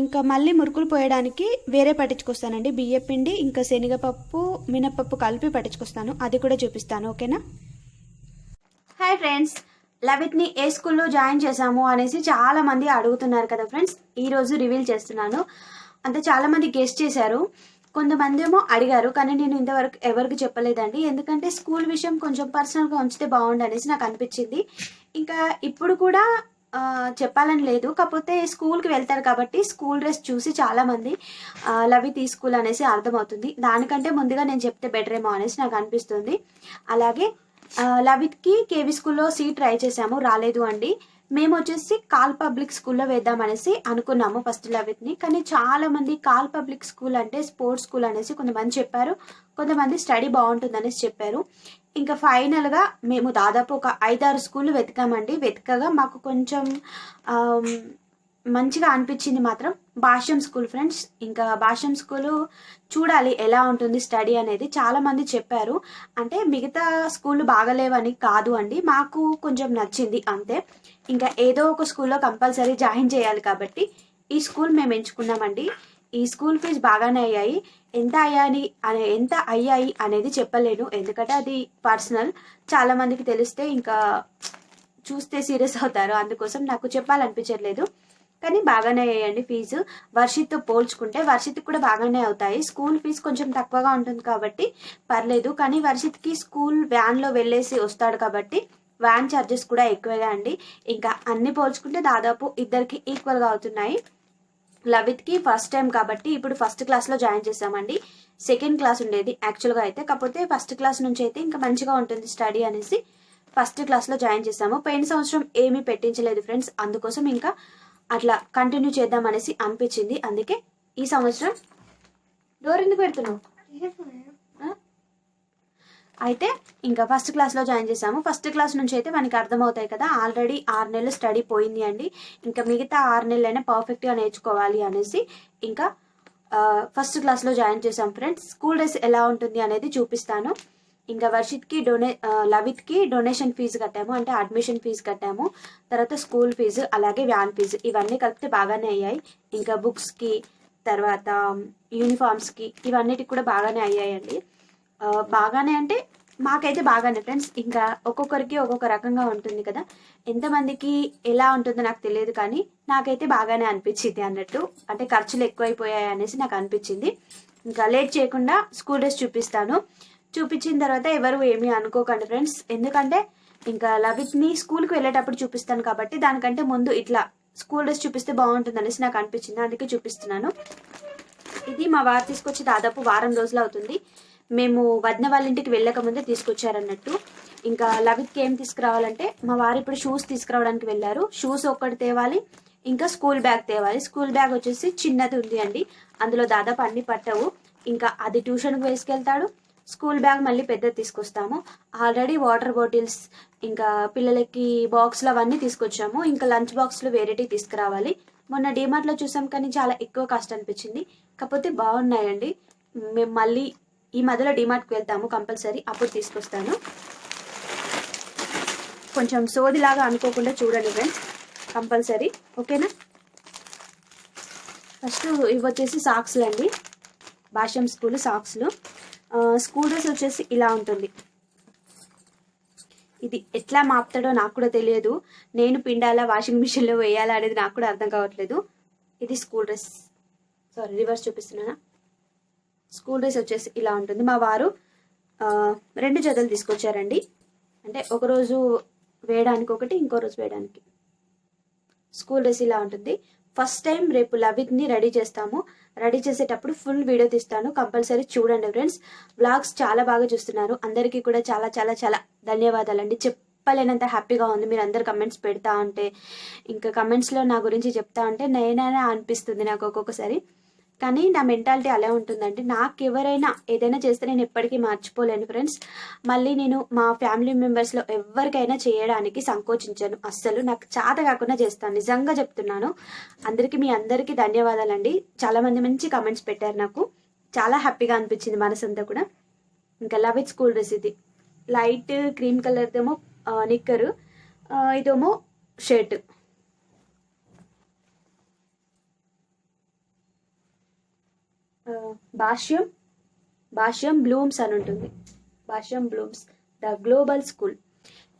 ఇంకా మళ్ళీ మురుకులు పోయడానికి వేరే పట్టించుకొస్తానండి. బియ్య పిండి ఇంకా శనగపప్పు మినపప్పు కలిపి పట్టించుకొస్తాను, అది కూడా చూపిస్తాను. ఓకేనా? హాయ్ ఫ్రెండ్స్, లవిత్ని ఏ స్కూల్లో జాయిన్ చేశాము అనేసి చాలామంది అడుగుతున్నారు కదా ఫ్రెండ్స్. ఈరోజు రివీల్ చేస్తున్నాను. అంటే చాలామంది గెస్ట్ చేశారు, కొంతమంది ఏమో అడిగారు, కానీ నేను ఇంతవరకు ఎవరికి చెప్పలేదండి. ఎందుకంటే స్కూల్ విషయం కొంచెం పర్సనల్గా ఉంచితే బాగుండు అనేసి నాకు అనిపించింది. ఇంకా ఇప్పుడు కూడా చెప్పాలని లేదు, కాకపోతే స్కూల్కి వెళ్తారు కాబట్టి స్కూల్ డ్రెస్ చూసి చాలామంది లవిత్ ఈ స్కూల్ అనేసి అర్థమవుతుంది. దానికంటే ముందుగా నేను చెప్తే బెటర్ ఏమో అనేసి నాకు అనిపిస్తుంది. అలాగే లవిత్కి కేవీ స్కూల్లో సీట్ ట్రై చేసాము, రాలేదు అండి. మేము వచ్చేసి కాల్ పబ్లిక్ స్కూల్లో వేద్దామనేసి అనుకున్నాము ఫస్ట్ లవిత్ని. కానీ చాలామంది కాల్ పబ్లిక్ స్కూల్ అంటే స్పోర్ట్స్ స్కూల్ అనేసి కొంతమంది చెప్పారు, కొంతమంది స్టడీ బాగుంటుందనేసి చెప్పారు. ఇంకా ఫైనల్గా మేము దాదాపు ఒక 5-6 స్కూళ్ళు వెతికామండి. వెతకగా మాకు కొంచెం మంచిగా అనిపించింది మాత్రం భాష్యం స్కూల్ ఫ్రెండ్స్. ఇంకా భాష్యం స్కూలు చూడాలి ఎలా ఉంటుంది స్టడీ అనేది. చాలామంది చెప్పారు, అంటే మిగతా స్కూళ్ళు బాగలేవని కాదు అండి, మాకు కొంచెం నచ్చింది అంతే. ఇంకా ఏదో ఒక స్కూల్లో కంపల్సరీ జాయిన్ చేయాలి కాబట్టి ఈ స్కూల్ మేము ఎంచుకున్నామండి. ఈ స్కూల్ ఫీజు బాగానే అయ్యాయి. ఎంత అయ్యాయి అనేది చెప్పలేను, ఎందుకంటే అది పర్సనల్. చాలామందికి తెలిస్తే ఇంకా చూస్తే సీరియస్ అవుతారు, అందుకోసం నాకు చెప్పాలనిపించట్లేదు. కానీ బాగానే అయ్యాయండి ఫీజు. వర్షిత్తో పోల్చుకుంటే వర్షిత్కి కూడా బాగానే అవుతాయి. స్కూల్ ఫీజు కొంచెం తక్కువగా ఉంటుంది కాబట్టి పర్లేదు, కానీ వర్షిత్కి స్కూల్ వ్యాన్లో వెళ్ళేసి వస్తాడు కాబట్టి వ్యాన్ ఛార్జెస్ కూడా ఎక్కువగా అండి. ఇంకా అన్ని పోల్చుకుంటే దాదాపు ఇద్దరికి ఈక్వల్గా అవుతున్నాయి. లవిత్కి ఫస్ట్ టైం కాబట్టి ఇప్పుడు ఫస్ట్ క్లాస్లో జాయిన్ చేసామండి. సెకండ్ క్లాస్ ఉండేది యాక్చువల్గా అయితే, కాకపోతే ఫస్ట్ క్లాస్ నుంచి అయితే ఇంకా మంచిగా ఉంటుంది స్టడీ అనేసి ఫస్ట్ క్లాస్లో జాయిన్ చేసాము. పోయిన సంవత్సరం ఏమీ పెట్టించలేదు ఫ్రెండ్స్, అందుకోసం ఇంకా అట్లా కంటిన్యూ చేద్దాం అనేసి అనిపించింది. అందుకే ఈ సంవత్సరం డోర్ ఎందుకు పెడుతున్నావు అయితే ఇంకా ఫస్ట్ క్లాస్లో జాయిన్ చేసాము. ఫస్ట్ క్లాస్ నుంచి అయితే మనకి అర్థమవుతాయి కదా. ఆల్రెడీ 6 నెలలు స్టడీ పోయింది అండి. ఇంకా మిగతా 6 నెలలైనా పర్ఫెక్ట్గా నేర్చుకోవాలి అనేసి ఇంకా ఫస్ట్ క్లాస్లో జాయిన్ చేసాం ఫ్రెండ్స్. స్కూల్ డ్రెస్ ఎలా ఉంటుంది అనేది చూపిస్తాను. ఇంకా వర్షిత్కి లవిత్కి డొనేషన్ ఫీజు కట్టాము, అంటే అడ్మిషన్ ఫీజు కట్టాము. తర్వాత స్కూల్ ఫీజు అలాగే వ్యాన్ ఫీజు ఇవన్నీ కలిపితే బాగానే అయ్యాయి. ఇంకా బుక్స్కి తర్వాత యూనిఫామ్స్కి ఇవన్నిటికి కూడా బాగానే అయ్యాయండి. బాగానే అంటే మాకైతే బాగానే ఫ్రెండ్స్. ఇంకా ఒక్కొక్కరికి ఒక్కొక్క రకంగా ఉంటుంది కదా, ఎంతమందికి ఎలా ఉంటుందో నాకు తెలియదు, కానీ నాకైతే బాగానే అనిపించింది అన్నట్టు. అంటే ఖర్చులు ఎక్కువైపోయాయి అనేసి నాకు అనిపించింది. ఇంకా లేట్ చేయకుండా స్కూల్ డ్రెస్ చూపిస్తాను. చూపించిన తర్వాత ఎవరు ఏమీ అనుకోకండి ఫ్రెండ్స్, ఎందుకంటే ఇంకా లవిత్ని స్కూల్కి వెళ్ళేటప్పుడు చూపిస్తాను కాబట్టి దానికంటే ముందు ఇట్లా స్కూల్ డ్రెస్ చూపిస్తే బాగుంటుంది అనేసి నాకు అనిపించింది, అందుకే చూపిస్తున్నాను. ఇది మా వారు తీసుకొచ్చి దాదాపు వారం రోజులు అవుతుంది. మేము వదిన వాళ్ళ ఇంటికి వెళ్ళక ముందే తీసుకొచ్చారన్నట్టు. ఇంకా లవిత్కి ఏం తీసుకురావాలంటే మా వారు ఇప్పుడు షూస్ తీసుకురావడానికి వెళ్ళారు. షూస్ ఒక్కటి తేవాలి, ఇంకా స్కూల్ బ్యాగ్ తేవాలి. స్కూల్ బ్యాగ్ వచ్చేసి చిన్నది ఉంది అండి, అందులో దాదాపు అన్ని పట్టవు. ఇంకా అది ట్యూషన్కి వేసుకెళ్తాడు. స్కూల్ బ్యాగ్ మళ్ళీ పెద్దది తీసుకొస్తాము. ఆల్రెడీ వాటర్ బాటిల్స్ ఇంకా పిల్లలకి బాక్స్లు అవన్నీ తీసుకొచ్చాము. ఇంకా లంచ్ బాక్స్లు వేరేటి తీసుకురావాలి. మొన్న డీమార్ట్లో చూసాం కానీ చాలా ఎక్కువ కాస్ట్ అనిపించింది. కాకపోతే బాగున్నాయండి. మేము మళ్ళీ ఈ మధ్యలో డీమార్ట్కి వెళ్తాము కంపల్సరీ, అప్పుడు తీసుకొస్తాను. కొంచెం సోదిలాగా అనుకోకుండా చూడండి ఫ్రెండ్స్, కంపల్సరీ. ఓకేనా? ఫస్ట్ ఇవి వచ్చేసి సాక్స్లు అండి, భాష్యం స్కూల్ సాక్స్లు. స్కూల్ డ్రెస్ వచ్చేసి ఇలా ఉంటుంది. ఇది ఎట్లా మాపుతాడో నాకు కూడా తెలియదు. నేను పిండాలా వాషింగ్ మిషన్లో వేయాలా అనేది నాకు కూడా అర్థం కావట్లేదు. ఇది స్కూల్ డ్రెస్. సారీ, రివర్స్ చూపిస్తున్నానా. స్కూల్ డ్రెస్ వచ్చేసి ఇలా ఉంటుంది. మా వారు 2 జతలు తీసుకొచ్చారండి. అంటే ఒకరోజు వేయడానికి ఒకటి, ఇంకో రోజు వేయడానికి. స్కూల్ డ్రెస్ ఇలా ఉంటుంది. ఫస్ట్ టైం రేపు లవిత్ని రెడీ చేస్తాము. రెడీ చేసేటప్పుడు ఫుల్ వీడియో తీస్తాను, కంపల్సరీ చూడండి ఫ్రెండ్స్. వ్లాగ్స్ చాలా బాగా చూస్తున్నారు, అందరికీ కూడా చాలా చాలా చాలా ధన్యవాదాలండి. చెప్పలేనంత హ్యాపీగా ఉంది మీరు అందరు కమెంట్స్ పెడతా ఉంటే, ఇంకా కమెంట్స్లో నా గురించి చెప్తా ఉంటే నేనైనా అనిపిస్తుంది నాకు ఒక్కొక్కసారి. కానీ నా మెంటాలిటీ అలా ఉంటుందండి. నాకు ఎవరైనా ఏదైనా చేస్తే నేను ఎప్పటికీ మర్చిపోలేను ఫ్రెండ్స్. మళ్ళీ నేను మా ఫ్యామిలీ మెంబర్స్లో ఎవరికైనా చేయడానికి సంకోచించాను అస్సలు. నాకు చేత కాకుండా చేస్తాను, నిజంగా చెప్తున్నాను. మీ అందరికీ ధన్యవాదాలండి. చాలామంది మంచి కమెంట్స్ పెట్టారు, నాకు చాలా హ్యాపీగా అనిపించింది మనసంతా కూడా. ఇంకా లవ్ ఇట్ స్కూల్ డ్రెస్. ఇది లైట్ క్రీమ్ కలర్దేమో నిక్కరు, ఇదేమో షర్ట్. భాష్యం బ్లూమ్స్ అని ఉంటుంది. భాష్యం బ్లూమ్స్ ద గ్లోబల్ స్కూల్.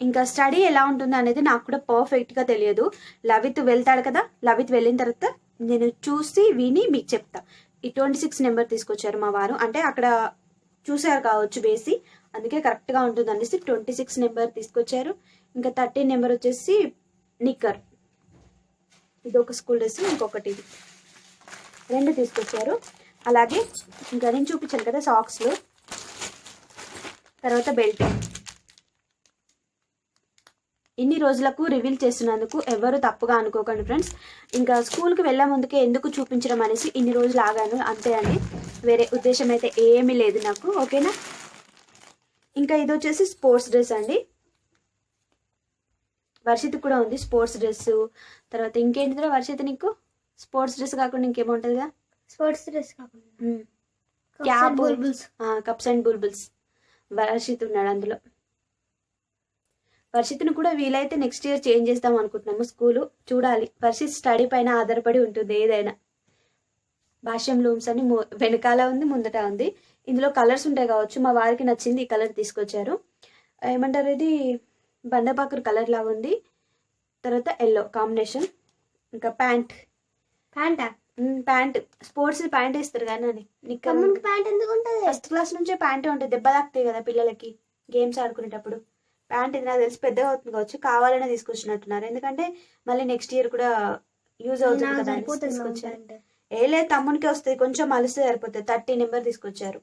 ఇంకా స్టడీ ఎలా ఉంటుంది అనేది నాకు కూడా పర్ఫెక్ట్గా తెలియదు. లవిత్ వెళ్తాడు కదా, లవిత్ వెళ్ళిన తర్వాత నేను చూసి విని మీకు చెప్తా. ఈ 26 నెంబర్ తీసుకొచ్చారు మా వారు, అంటే అక్కడ చూసారు కావచ్చు వేసి, అందుకే కరెక్ట్గా ఉంటుంది అనేసి 26 నెంబర్ తీసుకొచ్చారు. ఇంకా 13 నెంబర్ వచ్చేసి నిక్కర్. ఇది ఒక స్కూల్ డ్రెస్, ఇంకొకటి ఇది 2 తీసుకొచ్చారు. అలాగే ఇంకా నేను చూపించాను కదా సాక్స్లు, తర్వాత బెల్ట్. ఇన్ని రోజులకు రివీల్ చేస్తున్నందుకు ఎవరు తప్పుగా అనుకోకండి ఫ్రెండ్స్. ఇంకా స్కూల్కి వెళ్ళే ముందుకే ఎందుకు చూపించడం అనేసి ఇన్ని రోజులు ఆగాను, అంతే అండి. వేరే ఉద్దేశం అయితే ఏమీ లేదు నాకు. ఓకేనా? ఇంకా ఇది వచ్చేసి స్పోర్ట్స్ డ్రెస్ అండి. వర్షిత్ కూడా ఉంది స్పోర్ట్స్ డ్రెస్. తర్వాత ఇంకేంటిదో వర్షిత్ నీకు స్పోర్ట్స్ డ్రెస్ కాకుండా ఇంకేముంటుందిగా? స్పోర్ట్స్ డ్రెస్ కాకుండా cap, cups and bulbuls. Varshith ఉన్నాడు అందులో. వర్షిత్ను కూడా వీలైతే నెక్స్ట్ ఇయర్ చేంజ్ చేద్దాం అనుకుంటున్నాము స్కూలు, చూడాలి. వర్షిత్ స్టడీ పైన ఆధారపడి ఉంటుంది ఏదైనా. భాష్యం లూమ్స్ అని వెనకాల ఉంది, ముందట ఉంది. ఇందులో కలర్స్ ఉంటాయి కావచ్చు, మా వారికి నచ్చింది ఈ కలర్ తీసుకొచ్చారు. ఏమంటారు, ఇది బండపాకురు కలర్ లాగా ఉంది. తర్వాత ఎల్లో కాంబినేషన్. ఇంకా ప్యాంట్ స్పోర్ట్స్ ప్యాంట్ వేస్తారు కానీ ప్యాంట్ ఎందుకు ఉంటుంది? ఫస్ట్ క్లాస్ నుంచే ప్యాంటే ఉంటుంది. దెబ్బ తాకుతాయి కదా పిల్లలకి గేమ్స్ ఆడుకునేటప్పుడు. ప్యాంట్ ఇది నాకు తెలిసి పెద్దగా అవుతుంది కావచ్చు, కావాలనే తీసుకొచ్చినట్టున్నారు. ఎందుకంటే మళ్ళీ నెక్స్ట్ ఇయర్ కూడా యూజ్ అవుతుంది కదా తీసుకొచ్చారు. లేదు, తమ్మునికి వస్తుంది, కొంచెం మలిస్తే సరిపోతుంది. 30 నెంబర్ తీసుకొచ్చారు.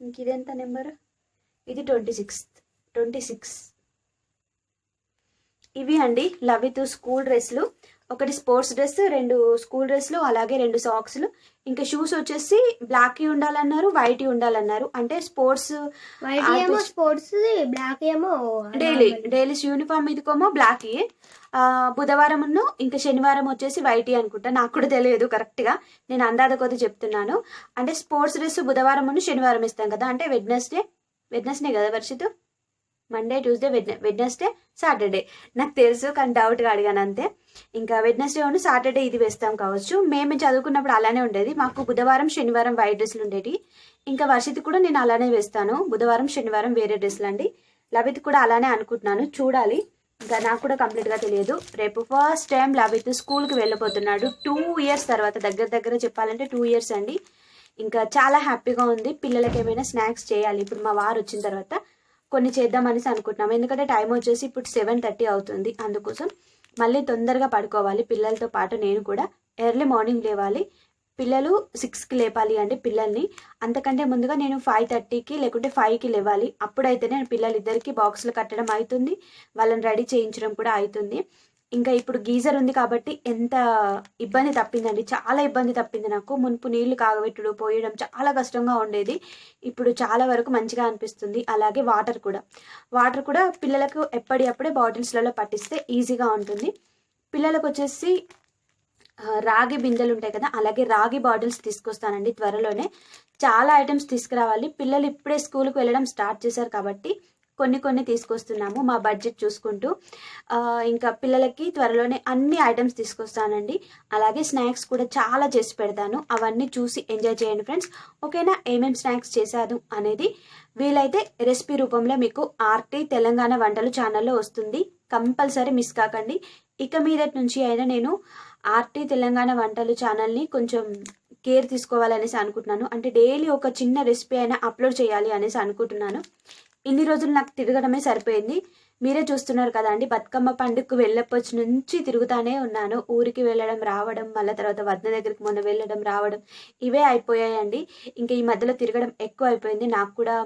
ఇంక ఇదెంత నెంబర్? ఇది 26. ఇవి అండి లవిత్ స్కూల్ డ్రెస్లు. ఒకటి స్పోర్ట్స్ డ్రెస్, 2 స్కూల్ డ్రెస్లు, అలాగే 2 సాక్స్లు. ఇంకా షూస్ వచ్చేసి బ్లాక్ ఉండాలన్నారు, వైట్ ఉండాలన్నారు. అంటే స్పోర్ట్స్ బ్లాక్ ఏమో డైలీ యూనిఫామ్ మీదకేమో బ్లాక్, బుధవారం ఇంకా శనివారం వచ్చేసి వైట్ అనుకుంటా. నాకు కూడా తెలియదు కరెక్ట్గా, నేను అందాద కొద్ది చెప్తున్నాను. అంటే స్పోర్ట్స్ డ్రెస్ బుధవారం శనివారం ఇస్తాం కదా, అంటే వెడ్నెస్డే కదా Varshith, Monday Tuesday Wednesday Saturday. నాకు తెలుసు కానీ డౌట్గా అడిగాను అంతే. ఇంకా వెడ్నెస్డే సాటర్డే ఇది వేస్తాం కావచ్చు. మేము చదువుకున్నప్పుడు అలానే ఉండేది. మాకు బుధవారం శనివారం వైట్ డ్రెస్సులు ఉండేవి. ఇంకా వర్షిత్ కూడా నేను అలానే వేస్తాను, బుధవారం శనివారం వేరే డ్రెస్సులు అండి. లవిత్ కూడా అలానే అనుకుంటున్నాను, చూడాలి. ఇంకా నాకు కూడా కంప్లీట్గా తెలియదు. రేపు ఫస్ట్ టైం లవిత్ స్కూల్కి వెళ్ళిపోతున్నాడు 2 ఇయర్స్ తర్వాత. దగ్గర చెప్పాలంటే 2 ఇయర్స్ అండి. ఇంకా చాలా హ్యాపీగా ఉంది. పిల్లలకి ఏమైనా స్నాక్స్ చేయాలి ఇప్పుడు మా వారు వచ్చిన తర్వాత, కొన్ని చేద్దామనేసి అనుకుంటున్నాం. ఎందుకంటే టైం వచ్చేసి ఇప్పుడు 7:30 అవుతుంది. అందుకోసం మళ్ళీ తొందరగా పడుకోవాలి పిల్లలతో పాటు. నేను కూడా ఎర్లీ మార్నింగ్ లేవాలి. పిల్లలు 6కి లేపాలి అండి పిల్లల్ని. అంతకంటే ముందుగా నేను 5:30కి లేకుంటే 5కి లేవాలి. అప్పుడైతే నేను పిల్లలిద్దరికి బాక్సులు కట్టడం అవుతుంది, వాళ్ళని రెడీ చేయించడం కూడా అవుతుంది. ఇంకా ఇప్పుడు గీజర్ ఉంది కాబట్టి ఎంత ఇబ్బంది తప్పిందండి, చాలా ఇబ్బంది తప్పింది నాకు. మునుపు నీళ్లు కాగబెట్టుడు పోయడం చాలా కష్టంగా ఉండేది. ఇప్పుడు చాలా వరకు మంచిగా అనిపిస్తుంది. అలాగే వాటర్ కూడా పిల్లలకు ఎప్పటికప్పుడే బాటిల్స్లలో పట్టిస్తే ఈజీగా ఉంటుంది. పిల్లలకు వచ్చేసి రాగి బిందెలు ఉంటాయి కదా, అలాగే రాగి బాటిల్స్ తీసుకొస్తానండి త్వరలోనే. చాలా ఐటమ్స్ తీసుకురావాలి. పిల్లలు ఇప్పుడే స్కూల్కి వెళ్ళడం స్టార్ట్ చేశారు కాబట్టి కొన్ని తీసుకొస్తున్నాము మా బడ్జెట్ చూసుకుంటూ. ఇంకా పిల్లలకి త్వరలోనే అన్ని ఐటమ్స్ తీసుకొస్తానండి. అలాగే స్నాక్స్ కూడా చాలా చేసి పెడతాను. అవన్నీ చూసి ఎంజాయ్ చేయండి ఫ్రెండ్స్. ఓకేనా? ఏమేమి స్నాక్స్ చేశాను అనేది వీలైతే రెసిపీ రూపంలో మీకు ఆర్టీ తెలంగాణ వంటలు ఛానల్లో వస్తుంది. కంపల్సరీ మిస్ కాకండి. ఇక మీదటి నుంచి అయినా నేను ఆర్టీ తెలంగాణ వంటలు ఛానల్ని కొంచెం కేర్ తీసుకోవాలనేసి అనుకుంటున్నాను. అంటే డైలీ ఒక చిన్న రెసిపీ అయినా అప్లోడ్ చేయాలి అనేసి అనుకుంటున్నాను. ఇన్ని రోజులు నాకు తిరగడమే సరిపోయింది. మీరే చూస్తున్నారు కదా అండి, బతుకమ్మ పండుగకు వెళ్ళప్పటి నుంచి తిరుగుతానే ఉన్నాను. ఊరికి వెళ్ళడం రావడం, మళ్ళీ తర్వాత వదిన దగ్గరికి మొన్న వెళ్ళడం రావడం, ఇవే అయిపోయాయండి. ఇంకా ఈ మధ్యలో తిరగడం ఎక్కువ అయిపోయింది. నాకు కూడా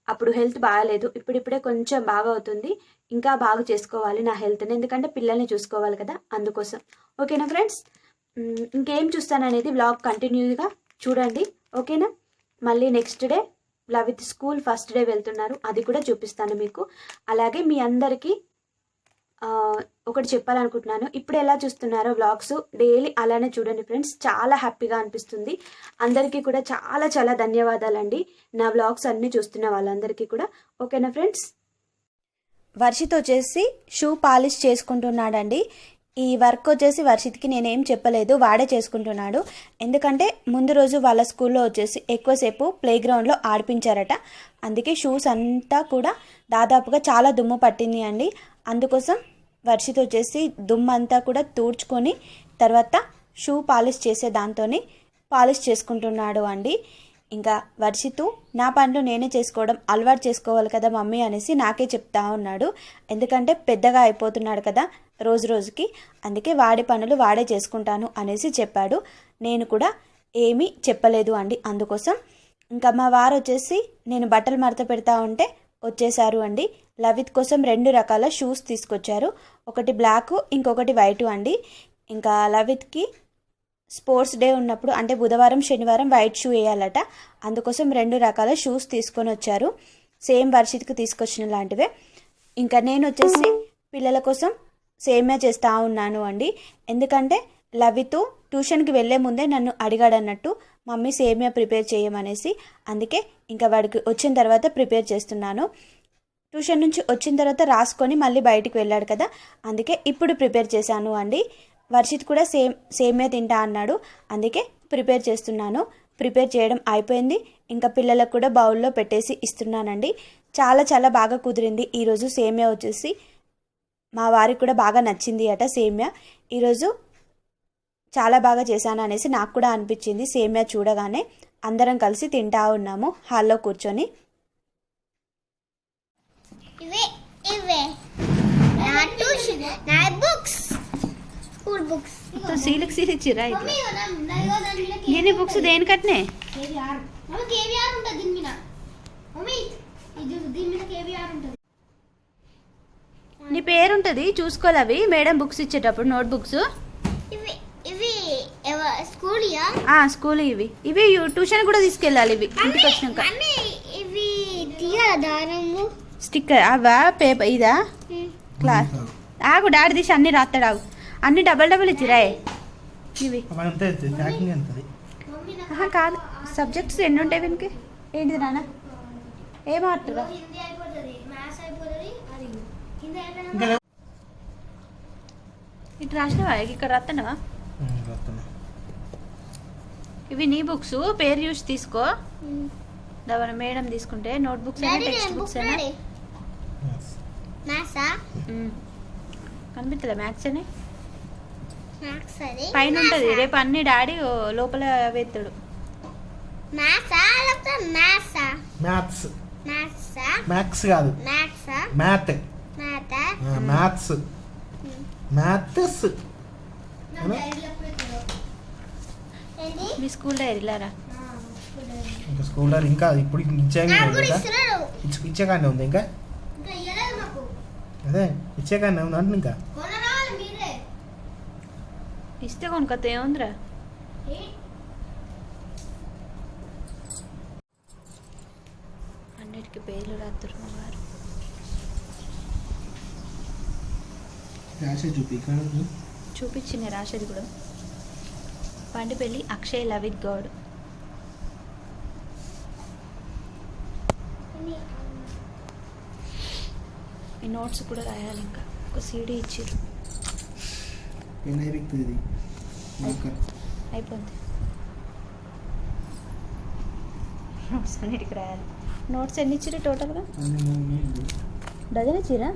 అప్పుడు హెల్త్ బాగాలేదు, ఇప్పుడిప్పుడే కొంచెం బాగా అవుతుంది. ఇంకా బాగా చేసుకోవాలి నా హెల్త్ని, ఎందుకంటే పిల్లల్ని చూసుకోవాలి కదా, అందుకోసం. ఓకేనా ఫ్రెండ్స్? ఇంకేం చూస్తాననేది వ్లాగ్ కంటిన్యూగా చూడండి. ఓకేనా? మళ్ళీ next day Lavith school first day వెళ్తున్నారు, అది కూడా చూపిస్తాను మీకు. అలాగే మీ అందరికీ ఒకటి చెప్పాలనుకుంటున్నాను. ఇప్పుడు ఎలా చూస్తున్నారో వ్లాగ్స్ డైలీ అలానే చూడండి ఫ్రెండ్స్. చాలా హ్యాపీగా అనిపిస్తుంది. అందరికీ కూడా చాలా చాలా ధన్యవాదాలండి నా వ్లాగ్స్ అన్నీ చూస్తున్న వాళ్ళందరికీ కూడా. ఓకేనా ఫ్రెండ్స్? వర్షిత్ వచ్చేసి షూ పాలిష్ చేసుకుంటున్నాడండి. ఈ వర్క్ వచ్చేసి వర్షిత్కి నేనేం చెప్పలేదు, వాడే చేసుకుంటున్నాడు. ఎందుకంటే ముందు రోజు వాళ్ళ స్కూల్లో వచ్చేసి ఎక్కువసేపు ప్లే గ్రౌండ్లో ఆడిపించారట. అందుకే షూస్ అంతా కూడా దాదాపుగా చాలా దుమ్ము పట్టింది అండి. అందుకోసం వర్షిత్ వచ్చేసి దుమ్ము అంతా కూడా తూడ్చుకొని తర్వాత షూ పాలిష్ చేసే దాంతోని పాలిష్ చేసుకుంటున్నాడు అండి. ఇంకా వర్షిత్ నా పనులు నేనే చేసుకోవడం అలవాటు చేసుకోవాలి కదా మమ్మీ అనేసి నాకే చెప్తా ఉన్నాడు. ఎందుకంటే పెద్దగా అయిపోతున్నాడు కదా రోజు రోజుకి, అందుకే వాడి పనులు వాడే చేసుకుంటాను అనేసి చెప్పాడు. నేను కూడా ఏమీ చెప్పలేదు అండి అందుకోసం. ఇంకా మా వారు వచ్చేసి నేను బట్టలు మడత పెడతా ఉంటే వచ్చేసారు అండి. లవిత్ కోసం 2 రకాల షూస్ తీసుకొచ్చారు, ఒకటి బ్లాక్ ఇంకొకటి వైట్ అండి. ఇంకా లవిత్కి స్పోర్ట్స్ డే ఉన్నప్పుడు అంటే బుధవారం శనివారం వైట్ షూ వేయాలట, అందుకోసం 2 రకాల షూస్ తీసుకొని వచ్చారు. సేమ్ వర్షిత్కి తీసుకొచ్చిన లాంటివే. ఇంకా నేను వచ్చేసి పిల్లల కోసం సేమియా చేస్తూ ఉన్నాను అండి. ఎందుకంటే లవిత్ ట్యూషన్కి వెళ్ళే ముందే నన్ను అడిగాడు అన్నట్టు, మమ్మీ సేమియా ప్రిపేర్ చేయమనేసి. అందుకే ఇంకా వాడికి వచ్చిన తర్వాత ప్రిపేర్ చేస్తున్నాను. ట్యూషన్ నుంచి వచ్చిన తర్వాత రాసుకొని మళ్ళీ బయటికి వెళ్ళాడు కదా, అందుకే ఇప్పుడు ప్రిపేర్ చేశాను అండి. వర్షిత్ కూడా సేమియా తింటా అన్నాడు, అందుకే ప్రిపేర్ చేస్తున్నాను. ప్రిపేర్ చేయడం అయిపోయింది. ఇంకా పిల్లలకు కూడా బౌల్లో పెట్టేసి ఇస్తున్నానండి. చాలా చాలా బాగా కుదిరింది ఈరోజు సేమియా వచ్చేసి. మా వారికి కూడా బాగా నచ్చింది అట సేమియా. ఈరోజు చాలా బాగా చేశాను అనేసి నాకు కూడా అనిపించింది సేమియా చూడగానే. అందరం కలిసి తింటా ఉన్నాము హాల్లో కూర్చొని. సీలికి ఇచ్చిరా ఎన్ని బుక్స్ దేనికట్నే? నీ పేరుంటుంది చూసుకోవాలి. అవి మేడం బుక్స్ ఇచ్చేటప్పుడు నోట్ బుక్స్ స్కూల్ ఇవి ట్యూషన్ కూడా తీసుకెళ్ళాలి. ఇవి ఇంటికి వచ్చినాక స్టిక్కర్ అవా పేపర్ ఇదా క్లాస్ ఆగు డాడీ తీసి అన్ని రాస్తాడు. ఆగు అన్ని డబల్ ఇచ్చిరా ఇవి కాదు. సబ్జెక్ట్స్ ఎన్ని ఉంటాయి వీనికి? ఏంటిది నాన్న ఏం ఆడుతురా? ఇటు రాసినవా? ఇక్కడ రాస్తున్నావా? ఇవి నీ బుక్స్, పేరు చూసి తీసుకో. దాని మేడం తీసుకుంటే నోట్ బుక్స్ అయినా టెక్స్ట్ బుక్స్ అయినా కనిపిస్తుందా? మ్యాథ్స్ అని పైన ఉంటుంది. రేపు అన్ని డాడీ లోపల వేస్తాడు. మీ స్కూల్ డైరీలారా? ఇంకా స్కూల్ డైరీ ఇంకా ఇప్పుడు ఇచ్చేకానే ఉంది. ఇంకా అదే ఇచ్చేకానే ఉంది అంటే ఇంకా ఇస్తే కొనుక్కొత్త ఏముందిరా. అన్నిటికీ పేర్లు రాత్రు మా వారు. రాసే చూపి ఇక్కడ చూపించింది రాసేది కూడా. పండుపెల్లి అక్షయ్ లవిత్ గౌడ్. ఈ నోట్స్ కూడా రాయాలి. ఇంకా ఒక సీడీ ఇచ్చారు. పెన్ అయిపోతుంది ఇది మార్కర్. అయిపోద్ది. నోట్స్ అన్నిటికి రాయాలి. నోట్స్ ఎన్ని ఇచ్చారు టోటల్గా? అన్ని 3 ఉన్నాయి. డజన్ ఇచ్చిరా?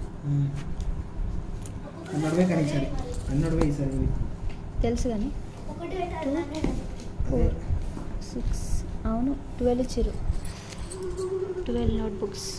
అన్నోడవే కానీ సరే అన్నోడవే ఈసారి ఇవి. తెలుసు కానీ ఒకటి పెట్టాలి. 4 6 అవును 12 ఇచ్చారు. 12 నోట్ బుక్స్.